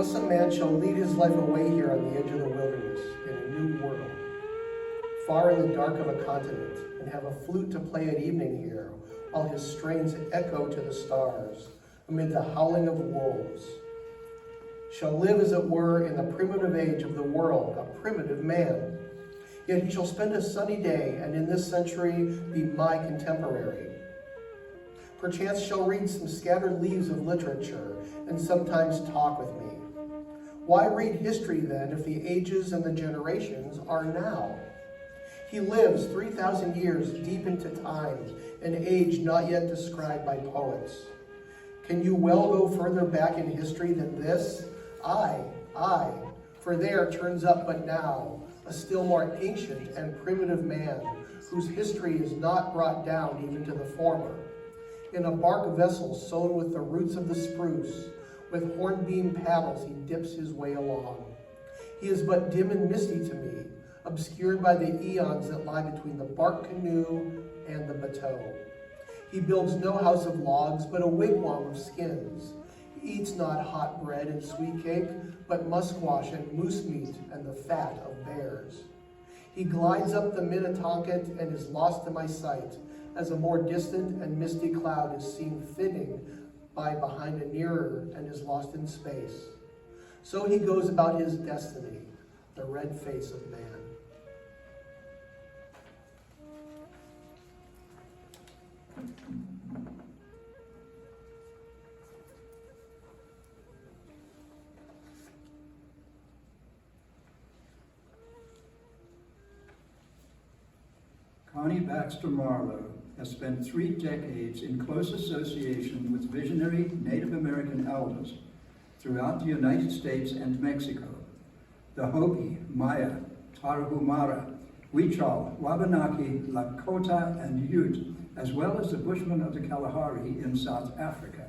Thus a man shall lead his life away here on the edge of the wilderness, in a new world, far in the dark of a continent, and have a flute to play at evening here, while his strains echo to the stars, amid the howling of wolves. Shall live, as it were, in the primitive age of the world, a primitive man. Yet he shall spend a sunny day, and in this century be my contemporary. Perchance shall read some scattered leaves of literature, and sometimes talk with me. Why read history then, if the ages and the generations are now? He lives 3,000 years deep into time, an age not yet described by poets. Can you well go further back in history than this? Aye, for there turns up but now a still more ancient and primitive man, whose history is not brought down even to the former. In a bark vessel sewn with the roots of the spruce, with hornbeam paddles he dips his way along. He is but dim and misty to me, obscured by the eons that lie between the bark canoe and the bateau. He builds no house of logs, but a wigwam of skins. He eats not hot bread and sweet cake, but musquash and moose meat and the fat of bears. He glides up the Minnetonka and is lost to my sight, as a more distant and misty cloud is seen flitting by behind a nearer and is lost in space. So he goes about his destiny, the red face of man. Connie Baxter Marlow has spent 3 decades in close association with visionary Native American elders throughout the United States and Mexico. The Hopi, Maya, Tarahumara, Huichol, Wabanaki, Lakota, and Ute, as well as the Bushmen of the Kalahari in South Africa.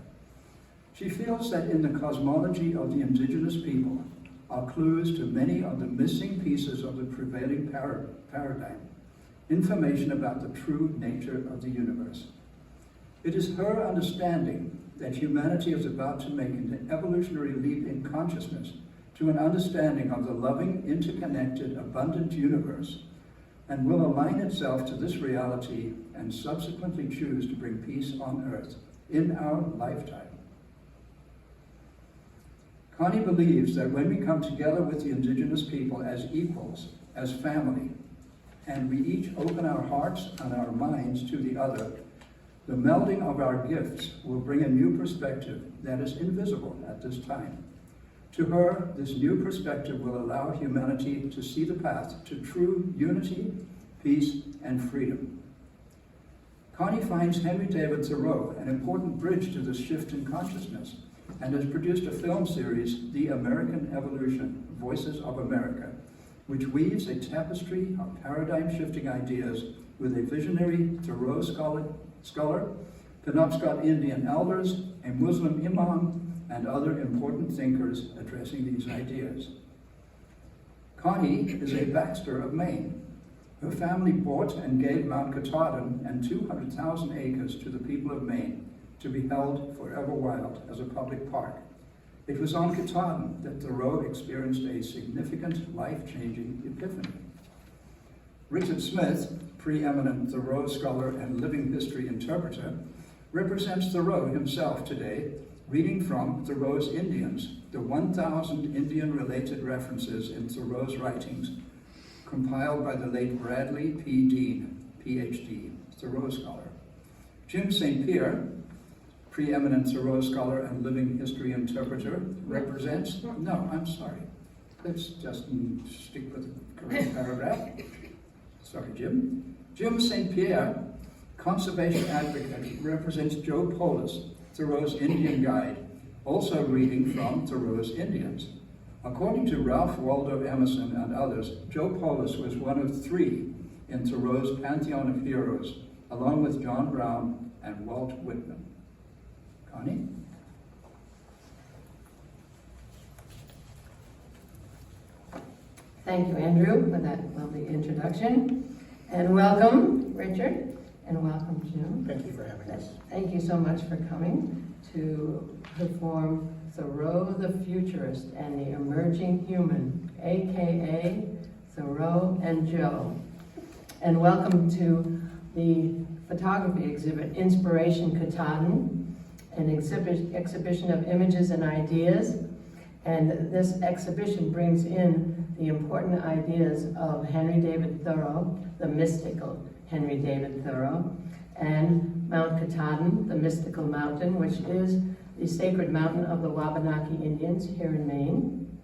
She feels that in the cosmology of the indigenous people are clues to many of the missing pieces of the prevailing paradigm, information about the true nature of the universe. It is her understanding that humanity is about to make an evolutionary leap in consciousness to an understanding of the loving, interconnected, abundant universe, and will align itself to this reality and subsequently choose to bring peace on earth in our lifetime. Connie believes that when we come together with the indigenous people as equals, as family, and we each open our hearts and our minds to the other, the melding of our gifts will bring a new perspective that is invisible at this time. To her, this new perspective will allow humanity to see the path to true unity, peace, and freedom. Connie finds Henry David Thoreau an important bridge to this shift in consciousness and has produced a film series, The American Evolution, Voices of America, which weaves a tapestry of paradigm-shifting ideas with a visionary Thoreau scholar, Penobscot Indian elders, a Muslim imam, and other important thinkers addressing these ideas. Connie is a Baxter of Maine. Her family bought and gave Mount Katahdin and 200,000 acres to the people of Maine to be held forever wild as a public park. It was on Katahdin that Thoreau experienced a significant life-changing epiphany. Richard Smith, preeminent Thoreau scholar and living history interpreter, represents Thoreau himself today, reading from Thoreau's Indians, the 1,000 Indian-related references in Thoreau's writings, compiled by the late Bradley P. Dean, Ph.D., Thoreau scholar. Jim St. Pierre, preeminent Thoreau scholar and living history interpreter, represents, no, I'm sorry. Let's just stick with the correct paragraph. Sorry, Jim. Jim St. Pierre, conservation advocate, represents Joe Polis, Thoreau's Indian guide, also reading from Thoreau's Indians. According to Ralph Waldo Emerson and others, Joe Polis was one of 3 in Thoreau's pantheon of heroes, along with John Brown and Walt Whitman. Connie? Thank you, Andrew, for that lovely introduction. And welcome, Richard, and welcome, Jim. Thank you for having us. Thank you so much for coming to perform Thoreau the Futurist and the Emerging Human, a.k.a. Thoreau and Joe. And welcome to the photography exhibit, Inspiration Katahdin, an exhibition of images and ideas. And this exhibition brings in the important ideas of Henry David Thoreau, the mystical Henry David Thoreau, and Mount Katahdin, the mystical mountain, which is the sacred mountain of the Wabanaki Indians here in Maine,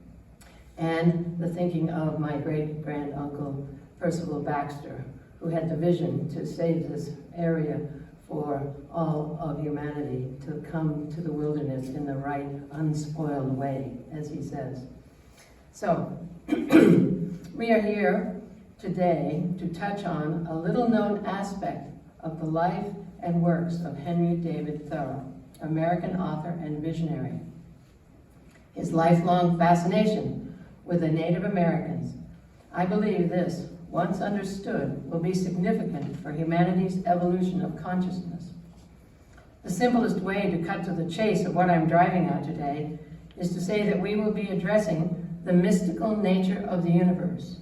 and the thinking of my great-granduncle Percival Baxter, who had the vision to save this area for all of humanity to come to the wilderness in the right, unspoiled way, as he says. So, we are here today to touch on a little-known aspect of the life and works of Henry David Thoreau, American author and visionary. His lifelong fascination with the Native Americans. I believe this, once understood, will be significant for humanity's evolution of consciousness. The simplest way to cut to the chase of what I'm driving at today is to say that we will be addressing the mystical nature of the universe.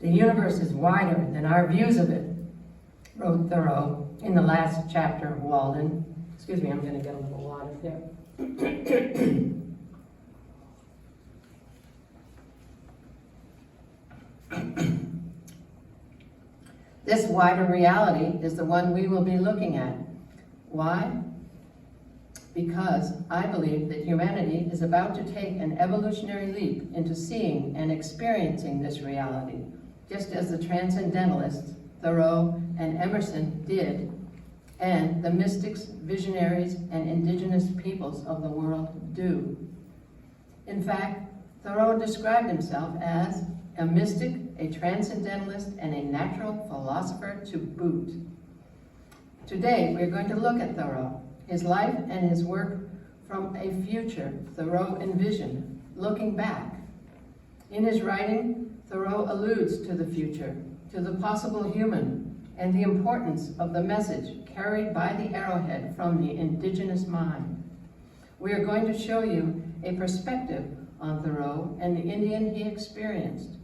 The universe is wider than our views of it, wrote Thoreau in the last chapter of Walden. Excuse me, I'm going to get a little water there. This wider reality is the one we will be looking at. Why? Because I believe that humanity is about to take an evolutionary leap into seeing and experiencing this reality, just as the transcendentalists, Thoreau and Emerson, did, and the mystics, visionaries, and indigenous peoples of the world do. In fact, Thoreau described himself as a mystic, a transcendentalist, and a natural philosopher to boot. Today, we're going to look at Thoreau, his life and his work from a future Thoreau envisioned, looking back. In his writing, Thoreau alludes to the future, to the possible human, and the importance of the message carried by the arrowhead from the indigenous mind. We are going to show you a perspective on Thoreau and the Indian he experienced,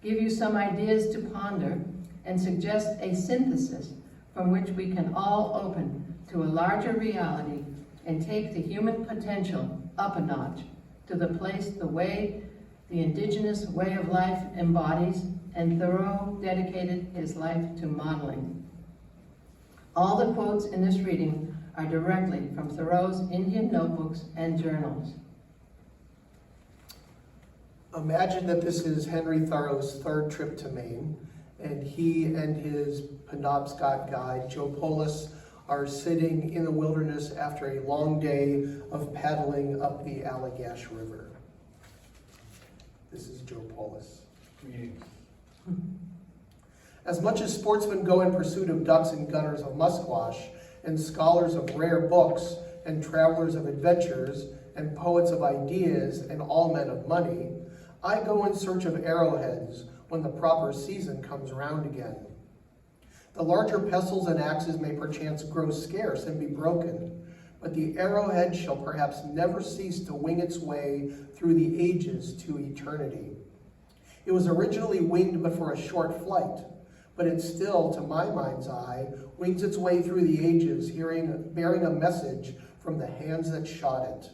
give you some ideas to ponder, and suggest a synthesis from which we can all open to a larger reality and take the human potential up a notch to the place the way the indigenous way of life embodies, and Thoreau dedicated his life to modeling. All the quotes in this reading are directly from Thoreau's Indian notebooks and journals. Imagine that this is Henry Thoreau's third trip to Maine, and he and his Penobscot guide, Joe Polis, are sitting in the wilderness after a long day of paddling up the Allagash River. This is Joe Polis. As much as sportsmen go in pursuit of ducks and gunners of musquash, and scholars of rare books, and travelers of adventures, and poets of ideas, and all men of money, I go in search of arrowheads when the proper season comes round again. The larger pestles and axes may perchance grow scarce and be broken, but the arrowhead shall perhaps never cease to wing its way through the ages to eternity. It was originally winged but for a short flight, but it still, to my mind's eye, wings its way through the ages, bearing a message from the hands that shot it.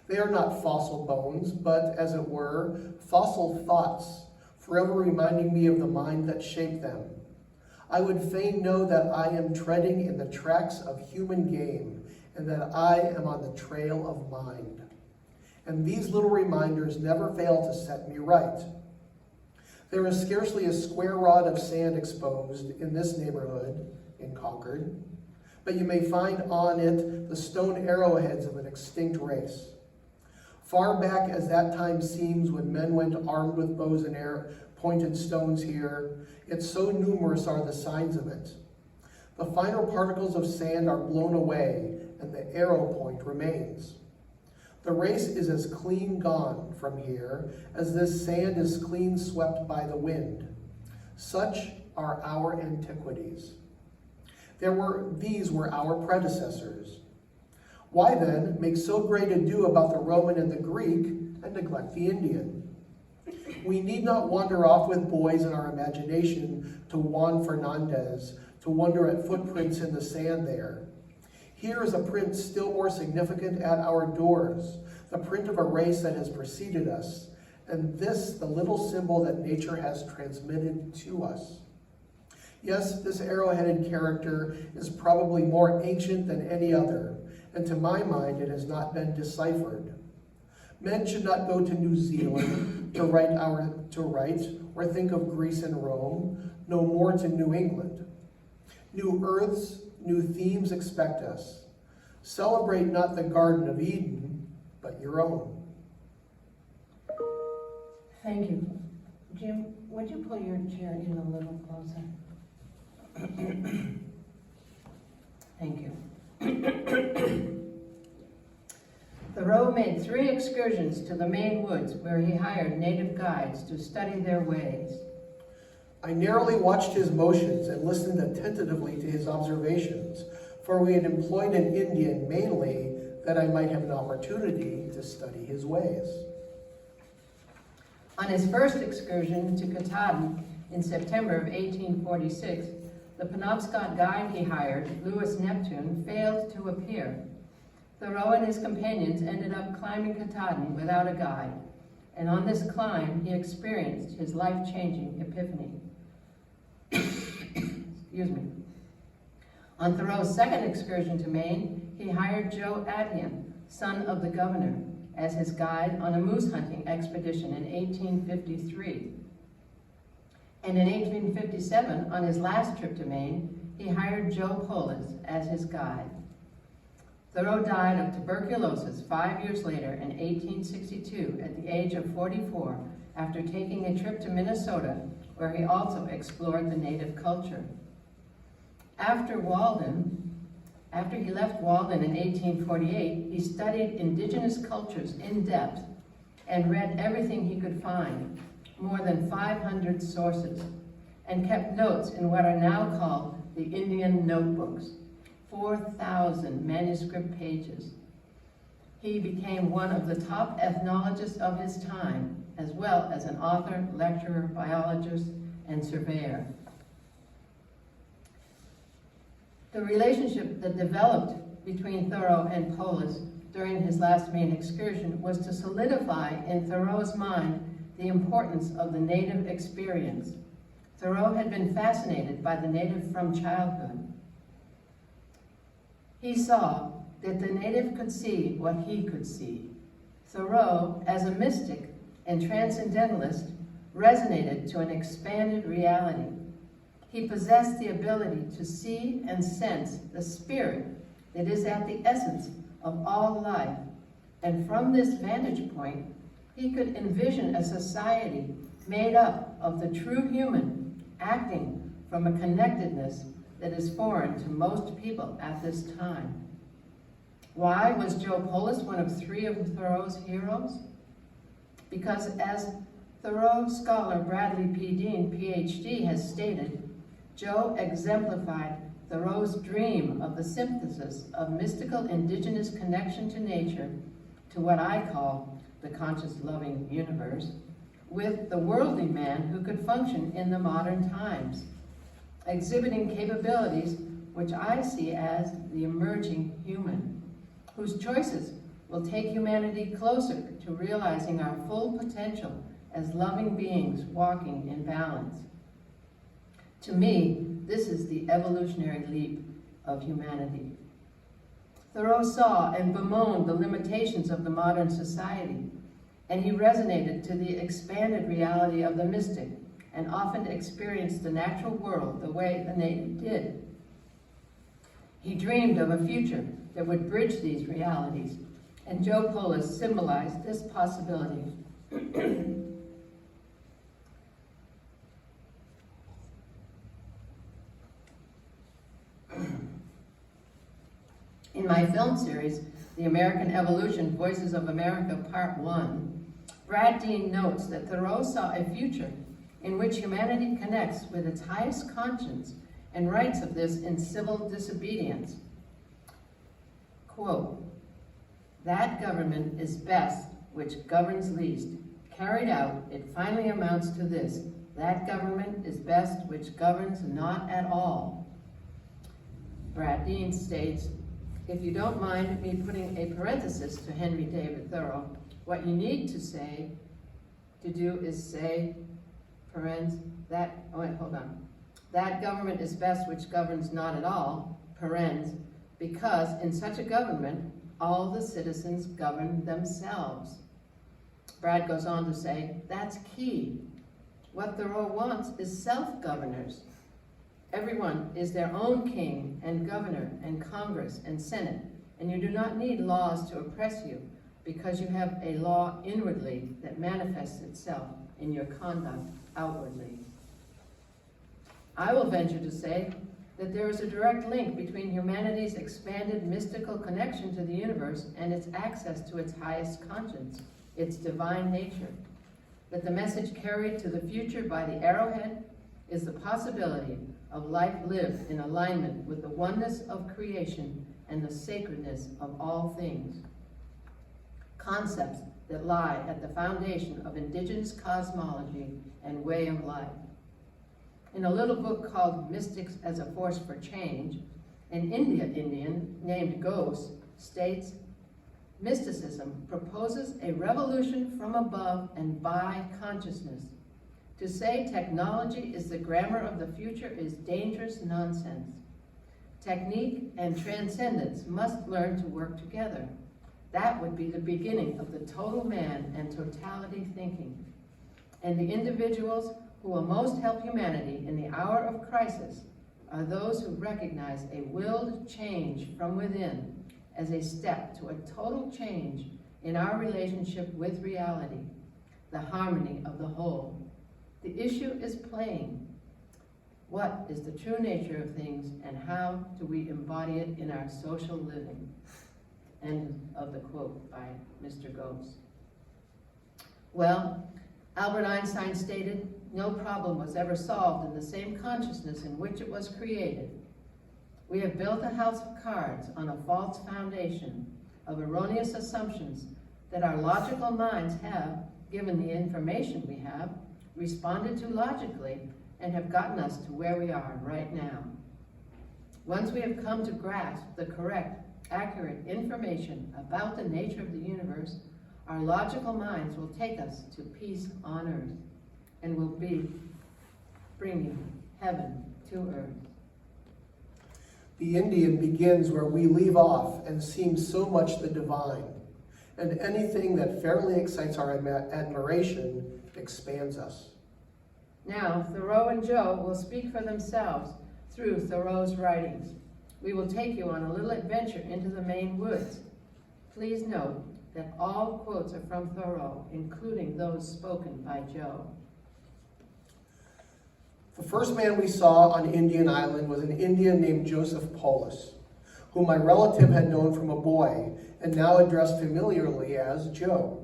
They are not fossil bones, but, as it were, fossil thoughts, forever reminding me of the mind that shaped them. I would fain know that I am treading in the tracks of human game, and that I am on the trail of mind. And these little reminders never fail to set me right. There is scarcely a square rod of sand exposed in this neighborhood, in Concord, but you may find on it the stone arrowheads of an extinct race. Far back as that time seems when men went armed with bows and pointed stones here, yet so numerous are the signs of it. The finer particles of sand are blown away, and the arrow point remains. The race is as clean gone from here as this sand is clean swept by the wind. Such are our antiquities. These were our predecessors. Why then make so great ado about the Roman and the Greek and neglect the Indian? We need not wander off with boys in our imagination to Juan Fernandez, to wonder at footprints in the sand there. Here is a print still more significant at our doors, the print of a race that has preceded us, and this the little symbol that nature has transmitted to us. Yes, this arrow-headed character is probably more ancient than any other, and to my mind it has not been deciphered. Men should not go to New Zealand to write or think of Greece and Rome, no more to New England. New earths, new themes expect us. Celebrate not the Garden of Eden, but your own. Thank you. Jim, would you pull your chair in a little closer? Thank you. Thoreau made 3 excursions to the Maine woods where he hired native guides to study their ways. I narrowly watched his motions and listened attentively to his observations, for we had employed an Indian mainly that I might have an opportunity to study his ways. On his first excursion to Katahdin in September of 1846, the Penobscot guide he hired, Louis Neptune, failed to appear. Thoreau and his companions ended up climbing Katahdin without a guide, and on this climb he experienced his life-changing epiphany. Excuse me. On Thoreau's second excursion to Maine, he hired Joe Polis, son of the governor, as his guide on a moose hunting expedition in 1853. And in 1857, on his last trip to Maine, he hired Joe Polis as his guide. Thoreau died of tuberculosis 5 years later in 1862 at the age of 44 after taking a trip to Minnesota where he also explored the native culture. After he left Walden in 1848, he studied indigenous cultures in depth and read everything he could find, more than 500 sources, and kept notes in what are now called the Indian notebooks, 4,000 manuscript pages. He became one of the top ethnologists of his time, as well as an author, lecturer, biologist, and surveyor. The relationship that developed between Thoreau and Polis during his last Maine excursion was to solidify in Thoreau's mind the importance of the native experience. Thoreau had been fascinated by the native from childhood. He saw that the native could see what he could see. Thoreau, as a mystic and transcendentalist, resonated to an expanded reality. He possessed the ability to see and sense the spirit that is at the essence of all life, and from this vantage point, he could envision a society made up of the true human, acting from a connectedness that is foreign to most people at this time. Why was Joe Polis one of 3 of Thoreau's heroes? Because as Thoreau scholar Bradley P. Dean, PhD, has stated, Joe exemplified Thoreau's dream of the synthesis of mystical indigenous connection to nature, to what I call the conscious loving universe, with the worldly man who could function in the modern times, exhibiting capabilities which I see as the emerging human, whose choices will take humanity closer to realizing our full potential as loving beings walking in balance. To me, this is the evolutionary leap of humanity. Thoreau saw and bemoaned the limitations of the modern society, and he resonated to the expanded reality of the mystic and often experienced the natural world the way the native did. He dreamed of a future that would bridge these realities, and Joe Polis symbolized this possibility. In my film series, The American Evolution, Voices of America, Part 1, Brad Dean notes that Thoreau saw a future in which humanity connects with its highest conscience and writes of this in Civil Disobedience. Quote, That government is best which governs least. Carried out, it finally amounts to this: that government is best which governs not at all. Brad Dean states, if you don't mind me putting a parenthesis to Henry David Thoreau, what you need to do is say, parens, that government is best which governs not at all, parens, because in such a government, all the citizens govern themselves. Brad goes on to say, that's key. What Thoreau wants is self-governors. Everyone is their own king and governor and Congress and Senate, and you do not need laws to oppress you because you have a law inwardly that manifests itself in your conduct outwardly. I will venture to say that there is a direct link between humanity's expanded mystical connection to the universe and its access to its highest conscience, its divine nature. That the message carried to the future by the arrowhead is the possibility of life lived in alignment with the oneness of creation and the sacredness of all things. Concepts that lie at the foundation of indigenous cosmology and way of life. In a little book called Mystics as a Force for Change, an Indian named Ghost states, mysticism proposes a revolution from above and by consciousness. To say technology is the grammar of the future is dangerous nonsense. Technique and transcendence must learn to work together. That would be the beginning of the total man and totality thinking. And the individuals who will most help humanity in the hour of crisis are those who recognize a willed change from within as a step to a total change in our relationship with reality, the harmony of the whole. The issue is plain. What is the true nature of things, and how do we embody it in our social living? End of the quote by Mr. Ghost. Well, Albert Einstein stated, no problem was ever solved in the same consciousness in which it was created. We have built a house of cards on a false foundation of erroneous assumptions that our logical minds have, given the information we have, responded to logically, and have gotten us to where we are right now. Once we have come to grasp the correct, accurate information about the nature of the universe, our logical minds will take us to peace on earth and will be bringing heaven to earth. The Indian begins where we leave off and seems so much the divine, and anything that fairly excites our admiration expands us. Now, Thoreau and Joe will speak for themselves through Thoreau's writings. We will take you on a little adventure into the Maine woods. Please note that all quotes are from Thoreau, including those spoken by Joe. The first man we saw on Indian Island was an Indian named Joseph Polis, whom my relative had known from a boy and now addressed familiarly as Joe.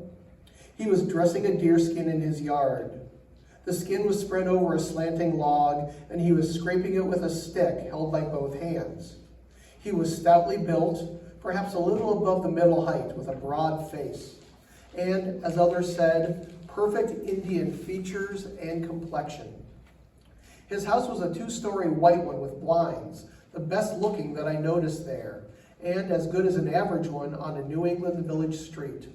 He was dressing a deerskin in his yard. The skin was spread over a slanting log, and he was scraping it with a stick held by both hands. He was stoutly built, perhaps a little above the middle height, with a broad face, and, as others said, perfect Indian features and complexion. His house was a 2-story white one with blinds, the best looking that I noticed there, and as good as an average one on a New England village street.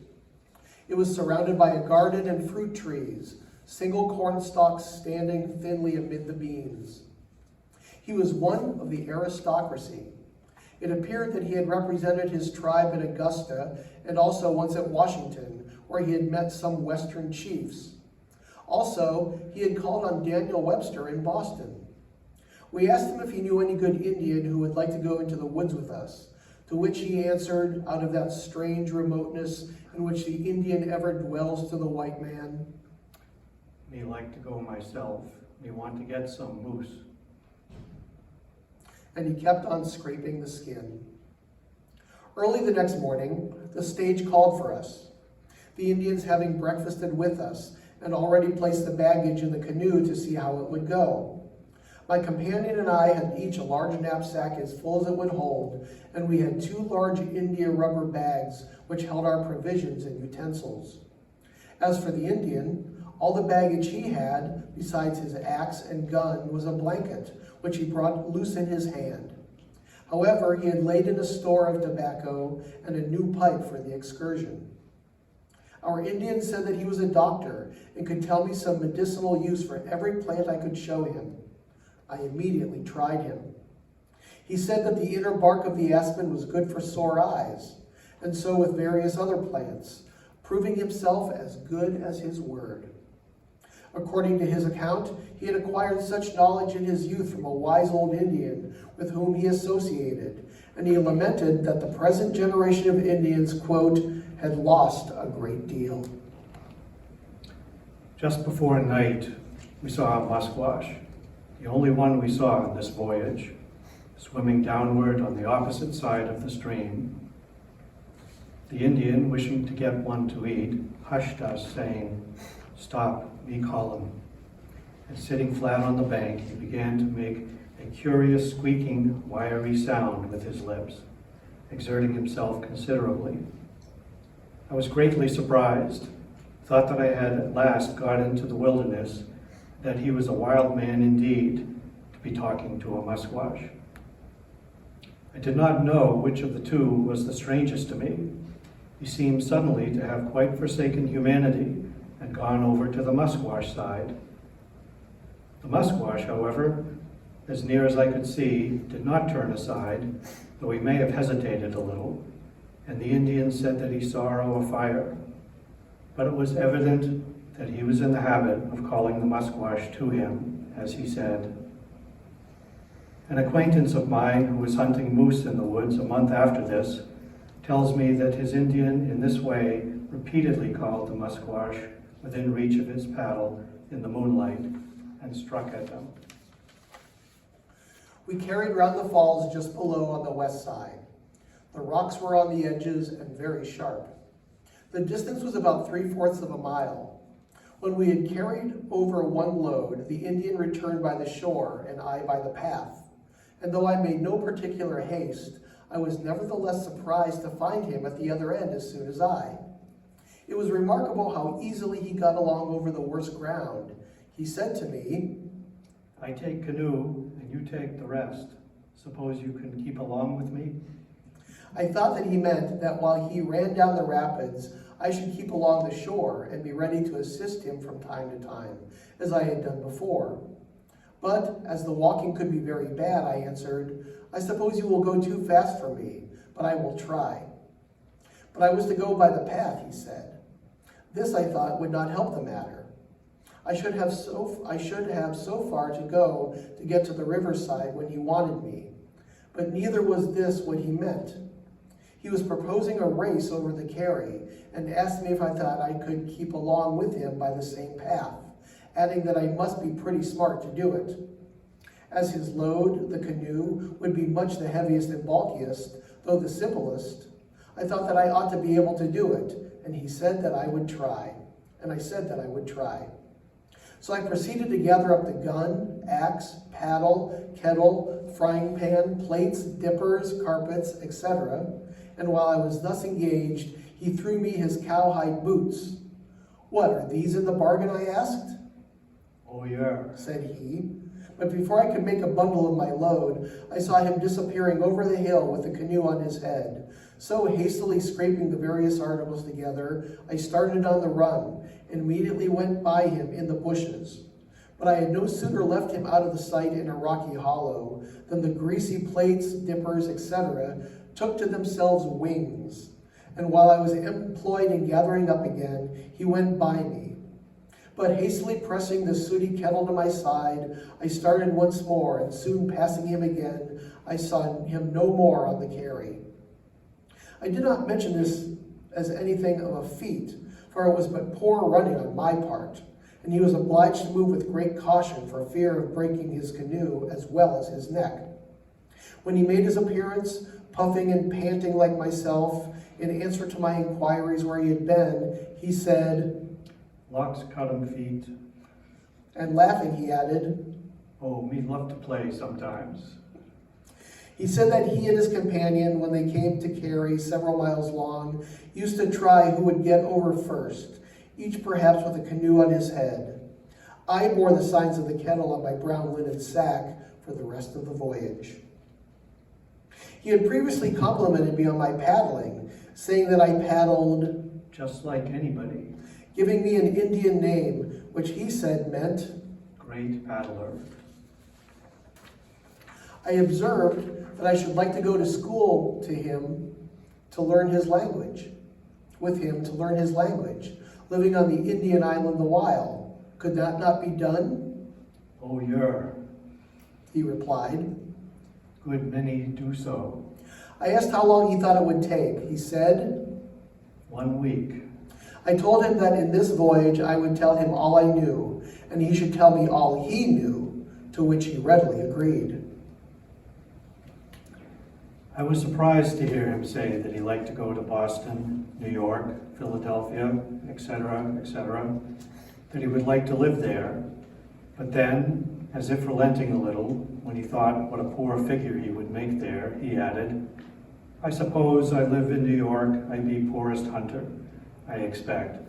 It was surrounded by a garden and fruit trees, single corn stalks standing thinly amid the beans. He was one of the aristocracy. It appeared that he had represented his tribe at Augusta and also once at Washington, where he had met some Western chiefs. Also, he had called on Daniel Webster in Boston. We asked him if he knew any good Indian who would like to go into the woods with us, to which he answered, out of that strange remoteness in which the Indian ever dwells to the white man, Me like to go myself. Me want to get some moose. and he kept on scraping the skin. Early the next morning, the stage called for us, the Indians having breakfasted with us and already placed the baggage in the canoe to see how it would go. My companion and I had each a large knapsack as full as it would hold, and we had 2 large India rubber bags which held our provisions and utensils. As for the Indian, all the baggage he had, besides his axe and gun, was a blanket, which he brought loose in his hand. However, he had laid in a store of tobacco and a new pipe for the excursion. Our Indian said that he was a doctor and could tell me some medicinal use for every plant I could show him. I immediately tried him. He said that the inner bark of the aspen was good for sore eyes, and so with various other plants, proving himself as good as his word. According to his account, he had acquired such knowledge in his youth from a wise old Indian with whom he associated, and he lamented that the present generation of Indians, quote, had lost a great deal. Just before night, we saw a musquash, the only one we saw on this voyage, swimming downward on the opposite side of the stream. The Indian, wishing to get one to eat, hushed us, saying, "Stop, me call him." And sitting flat on the bank, he began to make a curious squeaking, wiry sound with his lips, exerting himself considerably. I was greatly surprised, thought that I had at last got into the wilderness, that he was a wild man indeed, to be talking to a musquash. I did not know which of the two was the strangest to me. He seemed suddenly to have quite forsaken humanity and gone over to the musquash side. The musquash, however, as near as I could see, did not turn aside, though he may have hesitated a little, and the Indian said that he saw a fire. But it was evident that he was in the habit of calling the musquash to him, as he said. An acquaintance of mine who was hunting moose in the woods a month after this tells me that his Indian in this way repeatedly called the musquash within reach of his paddle in the moonlight and struck at them. We carried round the falls just below on the west side. The rocks were on the edges and very sharp. The distance was about 3/4 of a mile. When we had carried over one load, the Indian returned by the shore and I by the path. And though I made no particular haste, I was nevertheless surprised to find him at the other end as soon as I. It was remarkable how easily he got along over the worst ground. He said to me, "I take canoe and you take the rest. Suppose you can keep along with me?" I thought that he meant that while he ran down the rapids, I should keep along the shore and be ready to assist him from time to time, as I had done before. But as the walking could be very bad, I answered, "I suppose you will go too fast for me, but I will try." But I was to go by the path, he said. This, I thought, would not help the matter. I should have so far to go to get to the riverside when he wanted me. But neither was this what he meant. He was proposing a race over the carry and asked me if I thought I could keep along with him by the same path, adding that I must be pretty smart to do it. As his load, the canoe, would be much the heaviest and bulkiest, though the simplest, I thought that I ought to be able to do it, and he said that I would try. And I said that I would try. So I proceeded to gather up the gun, axe, paddle, kettle, frying pan, plates, dippers, carpets, etc. And while I was thus engaged, he threw me his cowhide boots. "What, are these in the bargain?" I asked. "Oh, yeah," said he. But before I could make a bundle of my load, I saw him disappearing over the hill with the canoe on his head. So hastily scraping the various articles together, I started on the run, and immediately went by him in the bushes. But I had no sooner left him out of the sight in a rocky hollow than the greasy plates, dippers, etc. took to themselves wings. And while I was employed in gathering up again, he went by me. But hastily pressing the sooty kettle to my side, I started once more, and soon passing him again, I saw him no more on the carry. I did not mention this as anything of a feat, for it was but poor running on my part, and he was obliged to move with great caution for fear of breaking his canoe as well as his neck. When he made his appearance, puffing and panting like myself, in answer to my inquiries where he had been, he said, "Locks cut 'em feet." And laughing, he added, "Oh, me love to play sometimes." He said that he and his companion, when they came to carry several miles long, used to try who would get over first, each perhaps with a canoe on his head. I bore the signs of the kettle on my brown linen sack for the rest of the voyage. He had previously complimented me on my paddling, saying that I paddled just like anybody. giving me an Indian name, which he said meant Great paddler. I observed that I should like to go to school to him to learn his language, with him to learn his language, living on the Indian island the while. Could that not be done? Oh, you're. He replied. Good many do so. I asked how long he thought it would take. He said, 1 week. I told him that in this voyage I would tell him all I knew, and he should tell me all he knew, to which he readily agreed. I was surprised to hear him say that he liked to go to Boston, New York, Philadelphia, etc., that he would like to live there. But then, as if relenting a little, when he thought what a poor figure he would make there, he added, I suppose I live in New York, I be poorest hunter, I expect.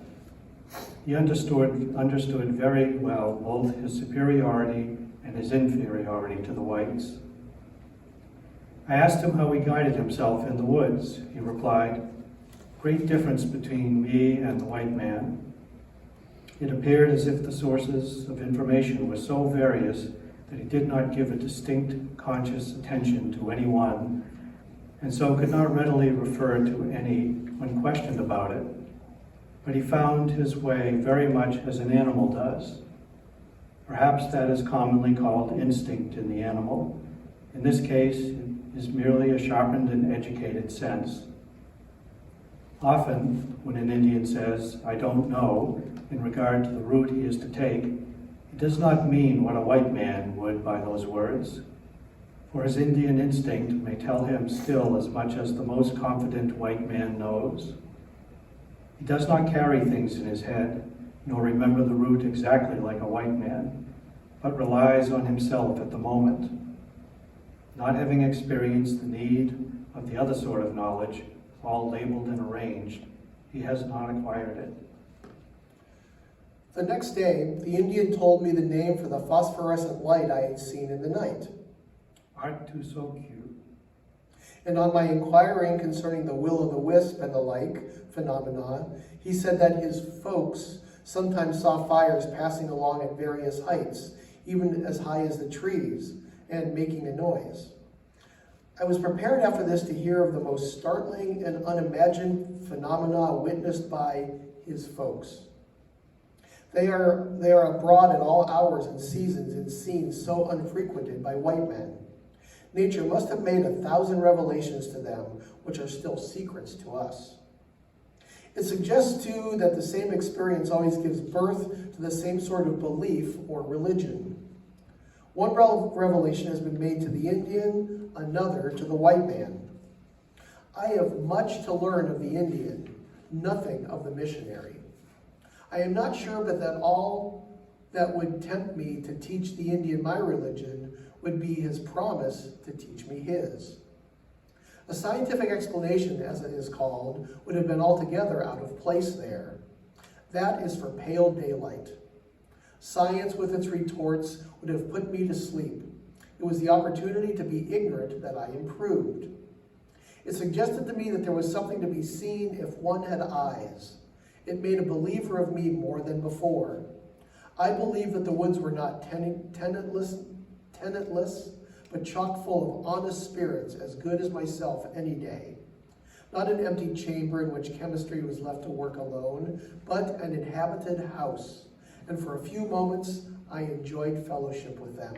He understood very well both his superiority and his inferiority to the whites. I asked him how he guided himself in the woods. He replied, great difference between me and the white man. It appeared as if the sources of information were so various that he did not give a distinct, conscious attention to any one, and so could not readily refer to any when questioned about it. But he found his way very much as an animal does. Perhaps that is commonly called instinct in the animal. In this case, it is merely a sharpened and educated sense. Often, when an Indian says, I don't know, in regard to the route he is to take, it does not mean what a white man would by those words. For his Indian instinct may tell him still as much as the most confident white man knows. He does not carry things in his head, nor remember the route exactly like a white man, but relies on himself at the moment. Not having experienced the need of the other sort of knowledge, all labeled and arranged, he has not acquired it. The next day, the Indian told me the name for the phosphorescent light I had seen in the night. Art too so cute. And on my inquiring concerning the will-o'-the-wisp and the like phenomena, he said that his folks sometimes saw fires passing along at various heights, even as high as the trees, and making a noise. I was prepared after this to hear of the most startling and unimagined phenomena witnessed by his folks. They are abroad at all hours and seasons in scenes so unfrequented by white men. Nature must have made 1,000 revelations to them, which are still secrets to us. It suggests, too, that the same experience always gives birth to the same sort of belief or religion. One revelation has been made to the Indian, another to the white man. I have much to learn of the Indian, nothing of the missionary. I am not sure but that all that would tempt me to teach the Indian my religion would be his promise to teach me his. A scientific explanation, as it is called, would have been altogether out of place there. That is for pale daylight. Science with its retorts would have put me to sleep. It was the opportunity to be ignorant that I improved. It suggested to me that there was something to be seen if one had eyes. It made a believer of me more than before. I believed that the woods were not tenantless, but chock full of honest spirits as good as myself any day. Not an empty chamber in which chemistry was left to work alone, but an inhabited house. And for a few moments, I enjoyed fellowship with them.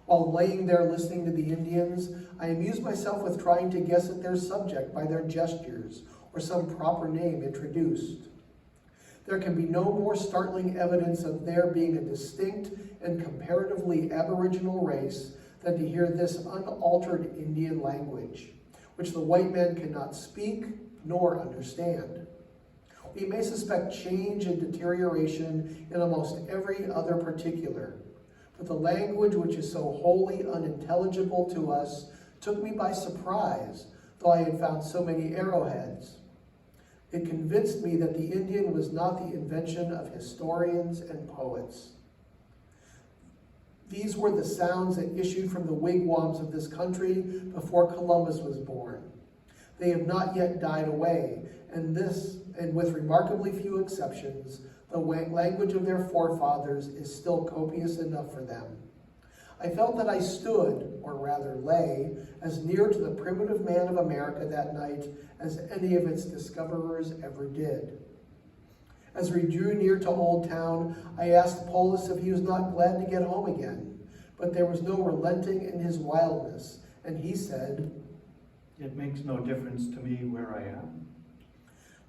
While laying there listening to the Indians, I amused myself with trying to guess at their subject by their gestures or some proper name introduced. There can be no more startling evidence of their being a distinct and comparatively aboriginal race than to hear this unaltered Indian language, which the white man cannot speak nor understand. We may suspect change and deterioration in almost every other particular, but the language which is so wholly unintelligible to us took me by surprise, though I had found so many arrowheads. It convinced me that the Indian was not the invention of historians and poets. These were the sounds that issued from the wigwams of this country before Columbus was born. They have not yet died away, and with remarkably few exceptions, the language of their forefathers is still copious enough for them. I felt that I stood, or rather lay, as near to the primitive man of America that night as any of its discoverers ever did. As we drew near to Old Town, I asked Polis if he was not glad to get home again, but there was no relenting in his wildness, and he said, "It makes no difference to me where I am."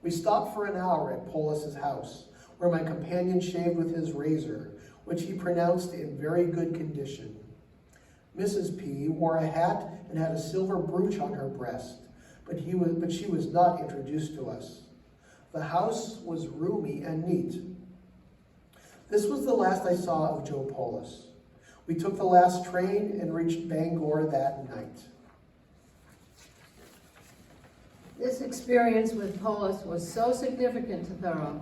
We stopped for an hour at Polis's house, where my companion shaved with his razor, which he pronounced in very good condition. Mrs. P. wore a hat and had a silver brooch on her breast, but she was not introduced to us. The house was roomy and neat. This was the last I saw of Joe Polis. We took the last train and reached Bangor that night. This experience with Polis was so significant to Thoreau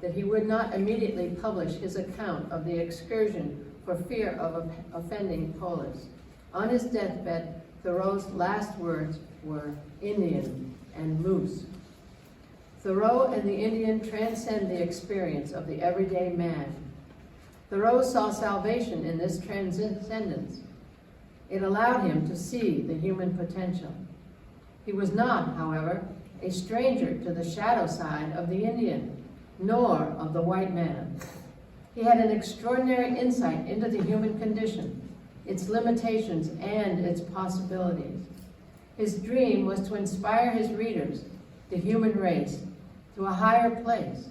that he would not immediately publish his account of the excursion for fear of offending Polis. On his deathbed, Thoreau's last words were Indian and moose. Thoreau and the Indian transcend the experience of the everyday man. Thoreau saw salvation in this transcendence. It allowed him to see the human potential. He was not, however, a stranger to the shadow side of the Indian, nor of the white man. He had an extraordinary insight into the human condition, its limitations and its possibilities. His dream was to inspire his readers, the human race, to a higher place.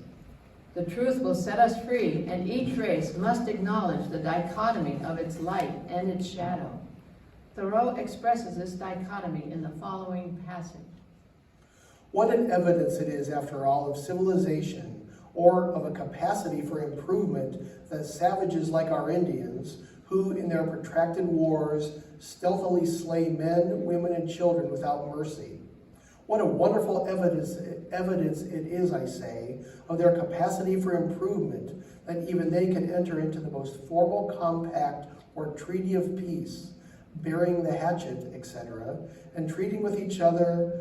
The truth will set us free, and each race must acknowledge the dichotomy of its light and its shadow. Thoreau expresses this dichotomy in the following passage. What an evidence it is, after all, of civilization, or of a capacity for improvement, that savages like our Indians, who in their protracted wars stealthily slay men, women, and children without mercy. What a wonderful evidence it is, I say, of their capacity for improvement, that even they can enter into the most formal compact or treaty of peace, burying the hatchet, etc., and treating with each other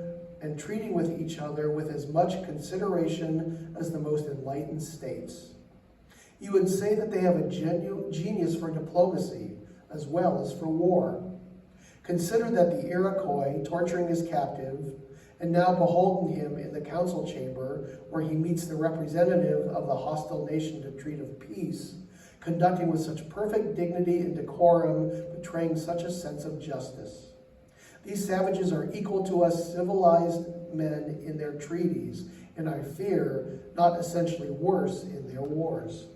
with as much consideration as the most enlightened states. You would say that they have a genius for diplomacy as well as for war. Consider that the Iroquois, torturing his captive, and now beholding him in the council chamber where he meets the representative of the hostile nation to treat of peace, conducting with such perfect dignity and decorum, betraying such a sense of justice. These savages are equal to us civilized men in their treaties, and I fear not essentially worse in their wars.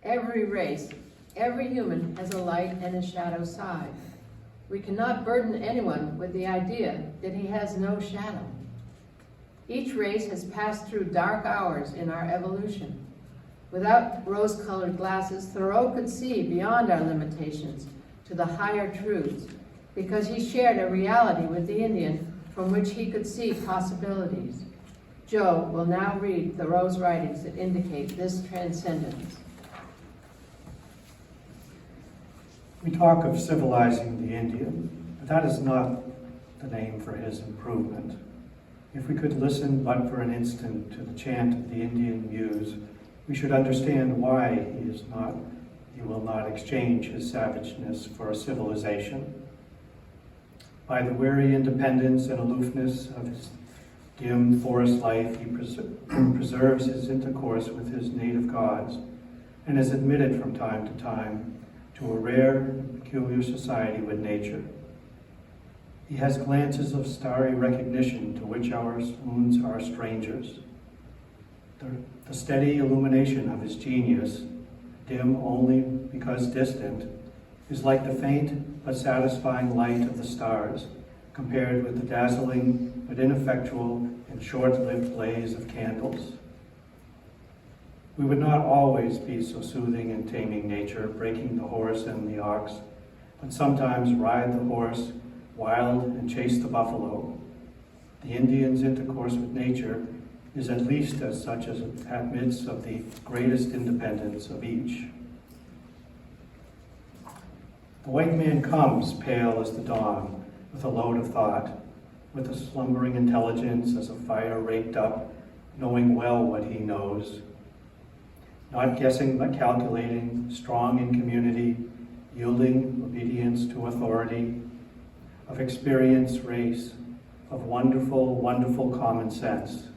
Every race, every human has a light and a shadow side. We cannot burden anyone with the idea that he has no shadow. Each race has passed through dark hours in our evolution. Without rose-colored glasses, Thoreau could see beyond our limitations to the higher truths, because he shared a reality with the Indian from which he could see possibilities. Joe will now read Thoreau's writings that indicate this transcendence. We talk of civilizing the Indian, but that is not the name for his improvement. If we could listen but for an instant to the chant of the Indian muse, we should understand why he will not exchange his savageness for a civilization. By the wary independence and aloofness of his dim forest life, he preserves his intercourse with his native gods and is admitted from time to time to a rare and peculiar society with nature. He has glances of starry recognition to which our wounds are strangers. The steady illumination of his genius, dim only because distant, is like the faint but satisfying light of the stars, compared with the dazzling but ineffectual and short-lived blaze of candles. We would not always be so soothing in taming nature, breaking the horse and the ox, but sometimes ride the horse wild and chase the buffalo. The Indian's intercourse with nature is at least as such as admits of the greatest independence of each. The white man comes, pale as the dawn, with a load of thought, with a slumbering intelligence as a fire raked up, knowing well what he knows. Not guessing but calculating, strong in community, yielding obedience to authority, of experience, race, of wonderful, wonderful common sense,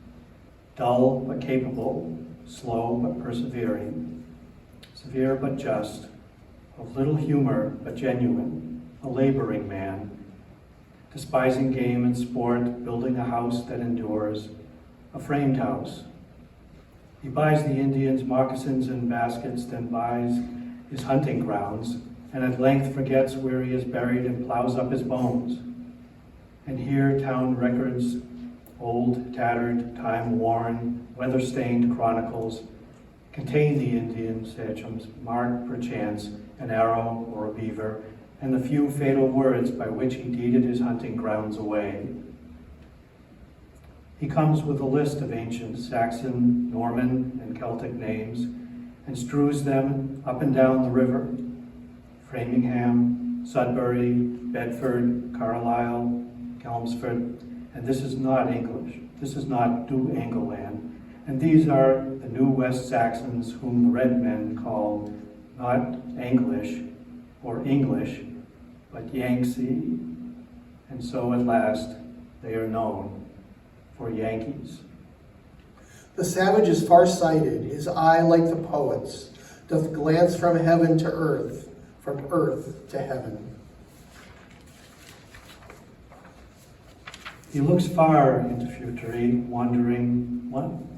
dull but capable, slow but persevering, severe but just, of little humor but genuine, a laboring man, despising game and sport, building a house that endures, a framed house. He buys the Indians moccasins and baskets, then buys his hunting grounds, and at length forgets where he is buried and plows up his bones. And here town records, old, tattered, time-worn, weather-stained chronicles, contain the Indian's etchums, marked perchance an arrow or a beaver, and the few fatal words by which he deeded his hunting grounds away. He comes with a list of ancient Saxon, Norman, and Celtic names, and strews them up and down the river. Framingham, Sudbury, Bedford, Carlisle, Chelmsford, and this is not English. This is not New England, and these are the New West Saxons whom the red men call not English or English, but Yangtze, and so at last they are known for Yankees. The savage is far-sighted, his eye like the poet's, doth glance from heaven to earth, from earth to heaven. He looks far into futurity, wandering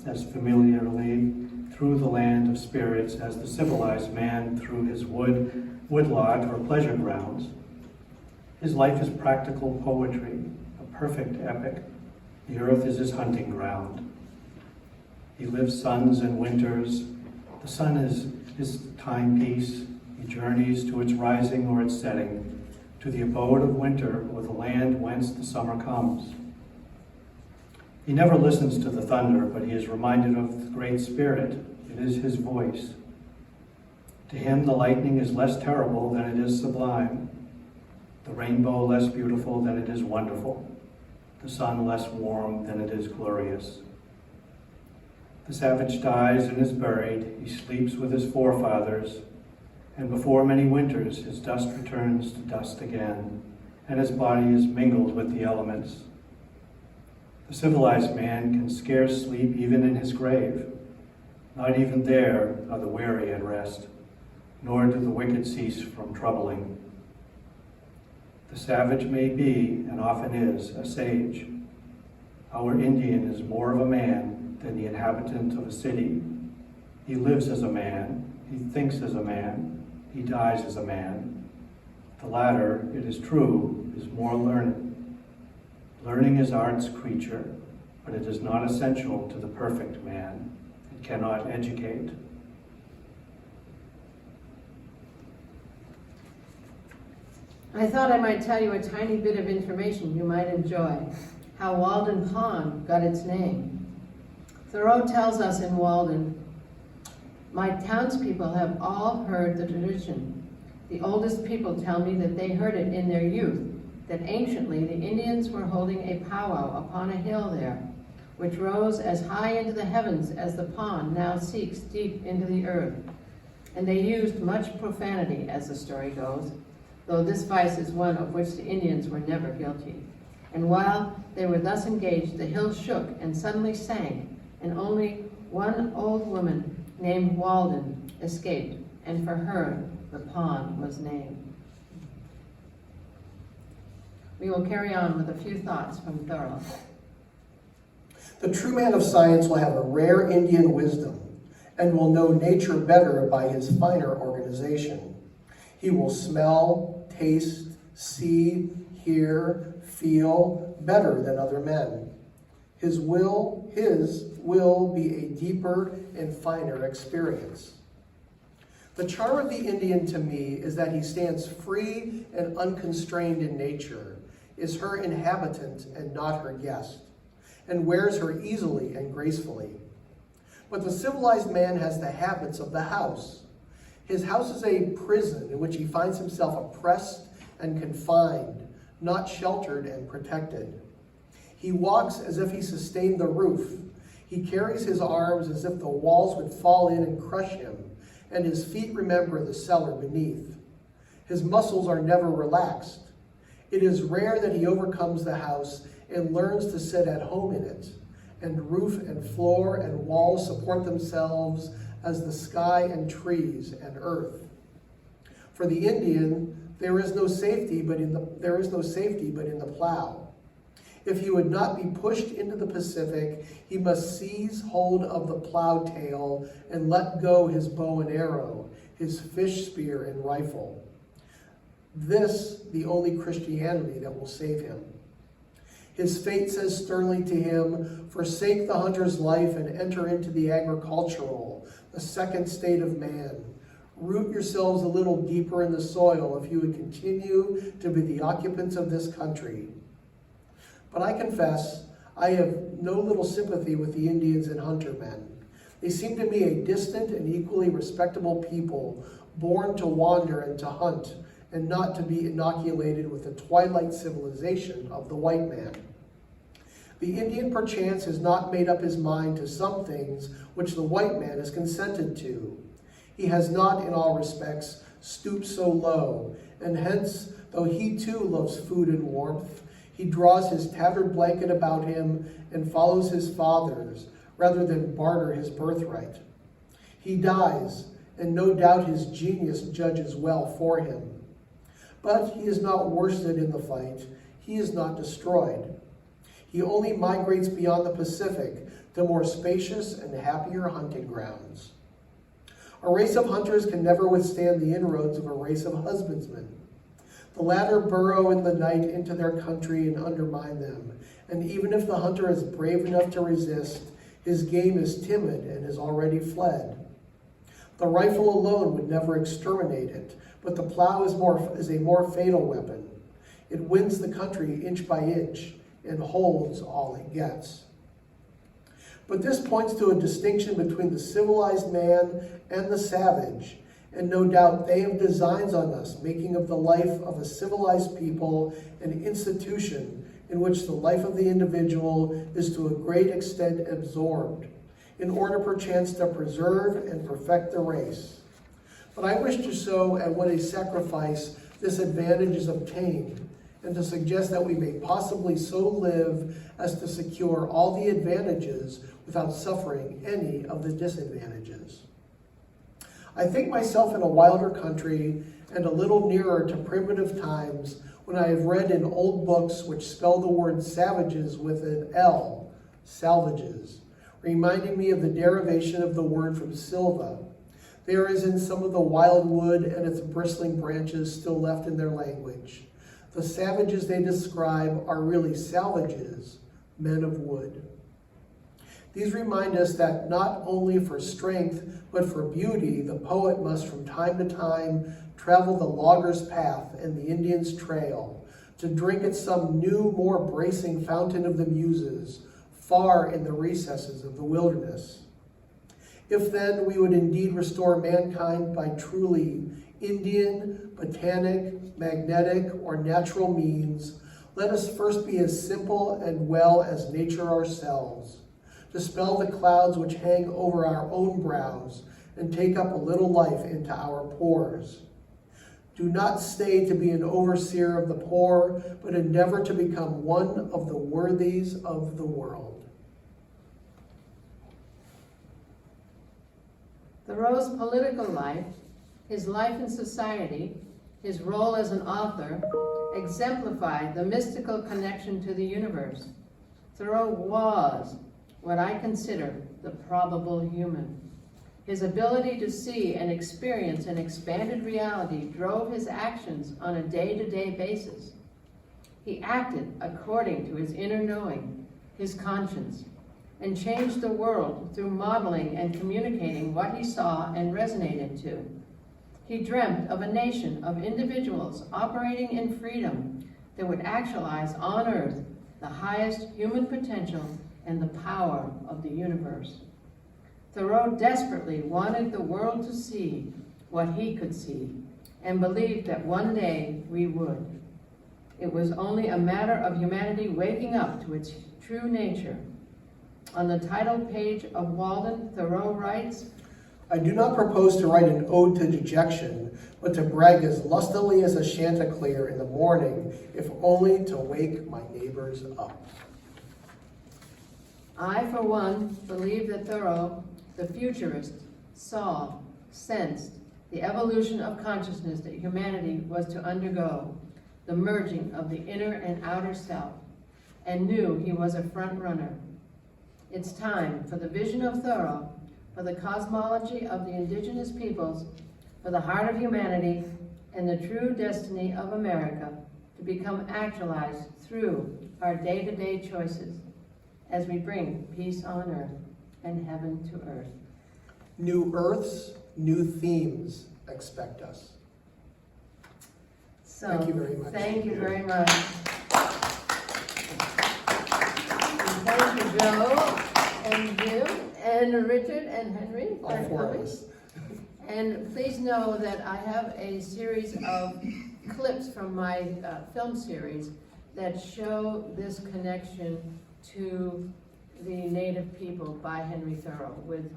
as familiarly through the land of spirits as the civilized man through his woodlot or pleasure grounds. His life is practical poetry, a perfect epic. The earth is his hunting ground. He lives suns and winters. The sun is his timepiece. He journeys to its rising or its setting, to the abode of winter or the land whence the summer comes. He never listens to the thunder, but he is reminded of the Great Spirit. It is his voice. To him, the lightning is less terrible than it is sublime, the rainbow less beautiful than it is wonderful, the sun less warm than it is glorious. The savage dies and is buried. He sleeps with his forefathers, and before many winters his dust returns to dust again, and his body is mingled with the elements. The civilized man can scarce sleep even in his grave. Not even there are the weary at rest, nor do the wicked cease from troubling. The savage may be, and often is, a sage. Our Indian is more of a man than the inhabitant of a city. He lives as a man, he thinks as a man, he dies as a man. The latter, it is true, is more learned. Learning is art's creature, but it is not essential to the perfect man. It cannot educate. I thought I might tell you a tiny bit of information you might enjoy, how Walden Pond got its name. Thoreau tells us in Walden, "My townspeople have all heard the tradition. The oldest people tell me that they heard it in their youth, that anciently the Indians were holding a powwow upon a hill there, which rose as high into the heavens as the pond now seeks deep into the earth. And they used much profanity, as the story goes, though this vice is one of which the Indians were never guilty. And while they were thus engaged, the hill shook and suddenly sank, and only one old woman named Walden escaped, and for her the pond was named." We will carry on with a few thoughts from Thoreau. The true man of science will have a rare Indian wisdom and will know nature better by his finer organization. He will smell, taste, see, hear, feel better than other men. His will be a deeper and finer experience. The charm of the Indian to me is that he stands free and unconstrained in nature, is her inhabitant and not her guest, and wears her easily and gracefully. But the civilized man has the habits of the house. His house is a prison in which he finds himself oppressed and confined, not sheltered and protected. He walks as if he sustained the roof. He carries his arms as if the walls would fall in and crush him, and his feet remember the cellar beneath. His muscles are never relaxed. It is rare that he overcomes the house and learns to sit at home in it, and roof and floor and walls support themselves as the sky and trees and earth. For the Indian, there is no safety but in the plow. If he would not be pushed into the Pacific, he must seize hold of the plow tail and let go his bow and arrow, his fish spear and rifle. This, the only Christianity that will save him. His fate says sternly to him, forsake the hunter's life and enter into the agricultural, the second state of man. Root yourselves a little deeper in the soil if you would continue to be the occupants of this country. But I confess, I have no little sympathy with the Indians and hunter men. They seem to me a distant and equally respectable people, born to wander and to hunt, and not to be inoculated with the twilight civilization of the white man. The Indian perchance has not made up his mind to some things which the white man has consented to. He has not, in all respects, stooped so low, and hence, though he too loves food and warmth, he draws his tattered blanket about him and follows his fathers, rather than barter his birthright. He dies, and no doubt his genius judges well for him. But he is not worsted in the fight. He is not destroyed. He only migrates beyond the Pacific to more spacious and happier hunting grounds. A race of hunters can never withstand the inroads of a race of husbandmen. The latter burrow in the night into their country and undermine them, and even if the hunter is brave enough to resist, his game is timid and has already fled. The rifle alone would never exterminate it, but the plow is a more fatal weapon. It wins the country inch by inch and holds all it gets. But this points to a distinction between the civilized man and the savage, and no doubt they have designs on us, making of the life of a civilized people an institution in which the life of the individual is to a great extent absorbed, in order perchance to preserve and perfect the race. But I wish to show at what a sacrifice this advantage is obtained, and to suggest that we may possibly so live as to secure all the advantages without suffering any of the disadvantages. I think myself in a wilder country and a little nearer to primitive times when I have read in old books which spell the word savages with an L, salvages, reminding me of the derivation of the word from silva. There is in some of the wild wood and its bristling branches still left in their language. The savages they describe are really salvages, men of wood. These remind us that not only for strength, but for beauty, the poet must from time to time travel the logger's path and the Indian's trail, to drink at some new, more bracing fountain of the muses, far in the recesses of the wilderness. If then we would indeed restore mankind by truly Indian, botanic, magnetic, or natural means, let us first be as simple and well as nature ourselves, dispel the clouds which hang over our own brows, and take up a little life into our pores. Do not stay to be an overseer of the poor, but endeavor to become one of the worthies of the world. Thoreau's political life, his life in society, his role as an author, exemplified the mystical connection to the universe. Thoreau was what I consider the probable human. His ability to see and experience an expanded reality drove his actions on a day-to-day basis. He acted according to his inner knowing, his conscience, and changed the world through modeling and communicating what he saw and resonated to. He dreamt of a nation of individuals operating in freedom that would actualize on Earth the highest human potential and the power of the universe. Thoreau desperately wanted the world to see what he could see, and believed that one day we would. It was only a matter of humanity waking up to its true nature. On the title page of Walden, Thoreau writes, I do not propose to write an ode to dejection, but to brag as lustily as a chanticleer in the morning, if only to wake my neighbors up. I, for one, believe that Thoreau, the futurist, saw, sensed the evolution of consciousness that humanity was to undergo, the merging of the inner and outer self, and knew he was a front runner. It's time for the vision of Thoreau, for the cosmology of the indigenous peoples, for the heart of humanity, and the true destiny of America to become actualized through our day-to-day choices as we bring peace on earth and heaven to earth. New earths, new themes expect us. So, Thank you very much. Thank you very much. And thank you, Joe, and Jim, and Richard, and Henry. All for four of coming. us. And please know that I have a series of clips from my film series that show this connection to the Native people by Henry Thoreau, with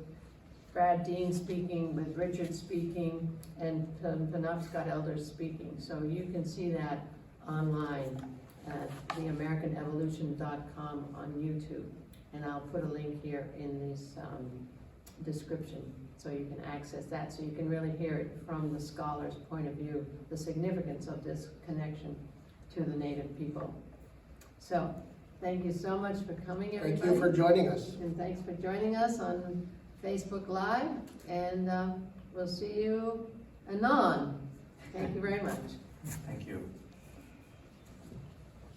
Brad Dean speaking, with Richard speaking, and Penobscot elders speaking. So you can see that online at theamericanevolution.com on YouTube. And I'll put a link here in this description so you can access that, so you can really hear it from the scholar's point of view, the significance of this connection to the Native people. So, thank you so much for coming, everybody. Thank you for joining us. And thanks for joining us on Facebook Live, and we'll see you anon. Thank you very much. Thank you.